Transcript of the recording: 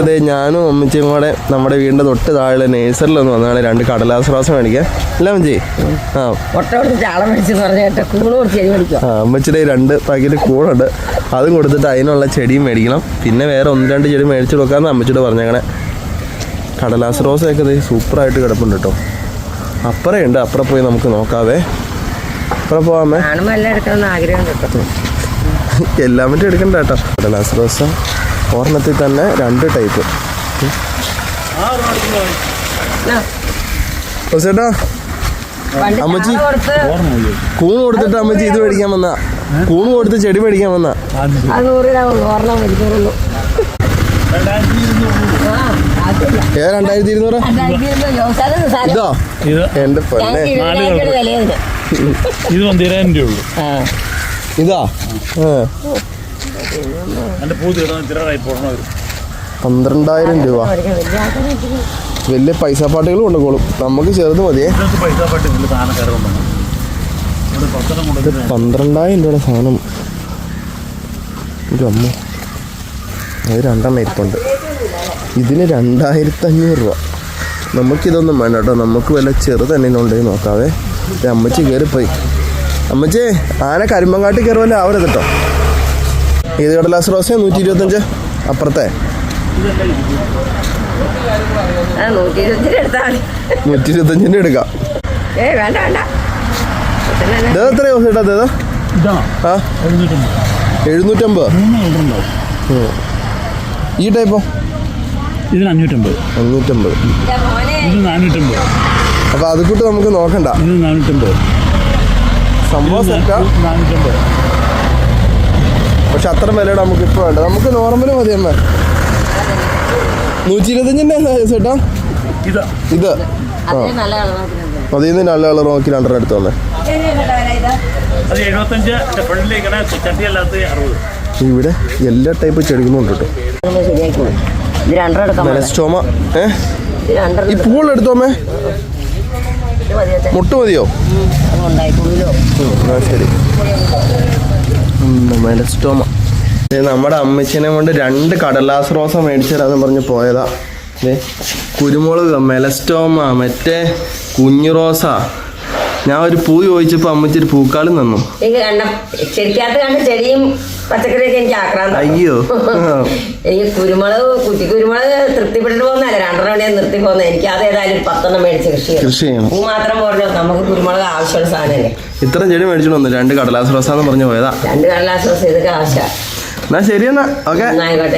അതെ, ഞാനും അമ്മച്ചിയും കൂടെ നമ്മുടെ വീടിൻ്റെ തൊട്ട് താഴെ നേഴ്സറിലൊന്ന് വന്നതാണ് 2 കടലാസ് റോസ മേടിക്കാൻ. അല്ല അമ്മച്ചി? അമ്മച്ചിയുടെ 2 പാക്കറ്റ് കൂണുണ്ട്, അതും കൊടുത്തിട്ട് അതിനുള്ള ചെടിയും മേടിക്കണം. പിന്നെ വേറെ 1-2 ചെടി മേടിച്ചു കൊടുക്കാമെന്ന് അമ്മച്ചിയോട് പറഞ്ഞേക്കണേ. കടലാസ് റോസയൊക്കെ സൂപ്പറായിട്ട് കിടപ്പുണ്ട് കേട്ടോ. അപ്പുറമുണ്ട്, അപ്പുറം പോയി നമുക്ക് നോക്കാവേ. അപ്പുറം പോവാമേ. എല്ലാം മറ്റും എടുക്കണ്ട കേട്ടോ. കടലാസ് റോസ ഒരെണ്ണത്തിൽ തന്നെ 2 ടൈപ്പ്. ചേട്ടാ, അമ്മച്ചി കൂണ് കൊടുത്തിട്ട് അമ്മച്ചി ഇത് മേടിക്കാൻ വന്നാ, കൂണ് കൊടുത്ത് ചെടി മേടിക്കാൻ വന്നാ. 2200? ഇതോ എന്റെ പൊന്നെ, ഇത് 12,000 രൂപ. ഇതാ 12,000 രൂപ. വലിയ പൈസ പാട്ടുകൾ കൊണ്ടുപോകും, നമുക്ക് ചെറുത് മതിയേ. 12,000 രൂപയുടെ സാധനം. ഒരു അമ്മ, അത് 2 എണ്ണം ഇരിപ്പുണ്ട്. ഇതിന് 2,500 രൂപ. നമുക്കിതൊന്നും വേണ്ട കേട്ടോ, നമുക്ക് വല്ല ചെറുതന്നെ നോക്കാവേ. അമ്മച്ചി കയറിപ്പോയി. അമ്മച്ചേ, ആന കരിമ്പങ്കാട്ടി കയറുമല്ലോ, ആവരുത് കേട്ടോ. ഏത് കടലാസ് റോസ? 125. അപ്പുറത്തെ 125 എടുക്കാം. എത്രയോ ചേട്ടാ? അതേതാ? 750. ഈ ടൈപ്പോ? ഇതിന് 550. 550. ഇത് 450. അപ്പൊ അത് കൂട്ട് നമുക്ക് നോക്കണ്ട. ഇത് 450. സംഭവം സെറ്റാ. 450. പക്ഷെ അത്ര വിലയുടെ നമുക്ക് ഇപ്പൊ വേണ്ട, നമുക്ക് നോർമല് മതി. അമ്മ 125 ചേട്ടാ. ഇത് അതിൽ നിന്ന് നല്ല കളർ നോക്കി 2 എടുത്ത് വന്നേ. ഇവിടെ എല്ലാ ടൈപ്പ് ചെടികളും ഉണ്ട് കേട്ടോ. മെലസ്റ്റോമ. ഈ പൂവുള്ള എടുത്തോമേ. മുട്ട മതിയോ? ശരി. മെലസ്റ്റോമ. നമ്മുടെ അമ്മച്ചിനെ കൊണ്ട് 2 കടലാസ് റോസ മേടിച്ചിടാന്ന് പറഞ്ഞ് പോയതാ. കുരുമുളക്, മെലസ്റ്റോമ, മറ്റേ കുഞ്ഞു റോസ. ഞാൻ ഒരു പൂ ചോദിച്ചപ്പോ അമ്മച്ചി ഒരു പൂക്കാളും തന്നു. ചെടിയും പച്ചക്കറിയൊക്കെ എനിക്ക് ആക്രാന്തം. അയ്യോ, എനിക്ക് കുരുമുളക് തൃപ്തിപ്പെട്ടിട്ട് പോകുന്നല്ല, 2 എണ്ണം നിർത്തി പോകുന്നത്. എനിക്ക് അത് ഏതായാലും 10 എണ്ണം മേടിച്ച് കൃഷി ചെയ്യണം. പൂ മാത്രം പോരല്ലോ, നമുക്ക് കുരുമുളക് ആവശ്യമുള്ള സാധനമല്ലേ. ഇത്ര ചെടി മേടിച്ചിട്ടൊന്നും 2 കടലാസ് റോസാന്ന് പറഞ്ഞു പോയതാ. 2 കടലാസ് റോസ ഇതൊക്കെ ആവശ്യമാണ്. എന്നാ ശരി, എന്നാ ഓക്കെ.